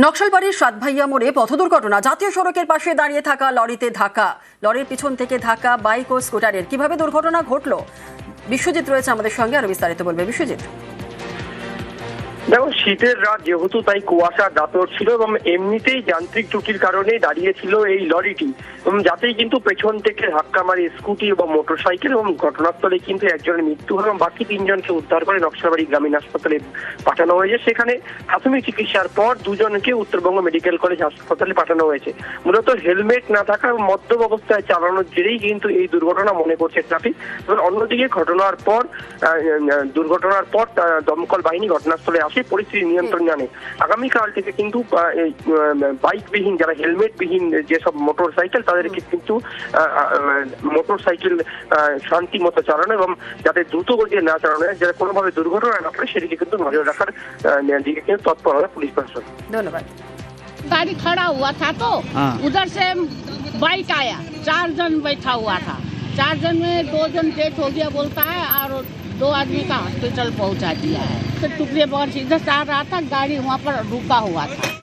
নকশালবাড়ির সাতভাইয়া মোড়ে পথ দুর্ঘটনা। জাতীয় সড়কের পাশে দাঁড়িয়ে থাকা লরিতে ধাক্কা, লরির পিছন থেকে ধাক্কা বাইক ও স্কুটারের। কিভাবে দুর্ঘটনা ঘটলো, বিশ্বজিৎ রয়েছে আমাদের সঙ্গে, আরো বিস্তারিত বলবে বিশ্বজিৎ। দেখো, শীতের রাত যেহেতু, তাই কুয়াশা দাঁতর ছিল এবং এমনিতেই যান্ত্রিক ত্রুটির কারণে দাঁড়িয়েছিল এই লরিটি, এবং যাতেই কিন্তু পেছন থেকে ধাক্কা মারে স্কুটি এবং মোটরসাইকেল, এবং ঘটনাস্থলে কিন্তু একজনের মৃত্যু হয় এবং বাকি তিনজনকে উদ্ধার করে নকশালবাড়ি গ্রামীণ হাসপাতালে পাঠানো হয়েছে। সেখানে প্রাথমিক চিকিৎসার পর দুজনকে উত্তরবঙ্গ মেডিকেল কলেজ হাসপাতালে পাঠানো হয়েছে। মূলত হেলমেট না থাকা এবং মদ্যপ অবস্থায় চালানোর জেরেই কিন্তু এই দুর্ঘটনা মনে করছে ট্রাফিক। এবং অন্যদিকে দুর্ঘটনার পর দমকল বাহিনী ঘটনাস্থলে আসে, পরিস্থিতি নিয়ন্ত্রণে আনে। আগামীকাল থেকে কিন্তু বাইকবিহীন, যারা হেলমেটবিহীন যেসব মোটরসাইকেল, তাদেরকে কিন্তু মোটরসাইকেল শান্তি মতো চালানো এবং যাতে দ্রুত গতিতে না চালানো হয়, যাতে কোনোভাবে দুর্ঘটনা না পড়ে, সেদিকে কিন্তু নজর রাখার দিকে কিন্তু তৎপর হবে পুলিশ প্রশাসন। ধন্যবাদ। गाड़ी खड़ा हुआ था तो उधर से बाइक आया, 4 जन बैठा हुआ था। 4 जन में 2 जन डेथ हो गया बोलता है, और 2 आदमी का हॉस्पिटल पहुंचा दिया है। तो टुकड़े बहुत इधर से आ रहा था, गाड़ी वहाँ पर रुका हुआ था।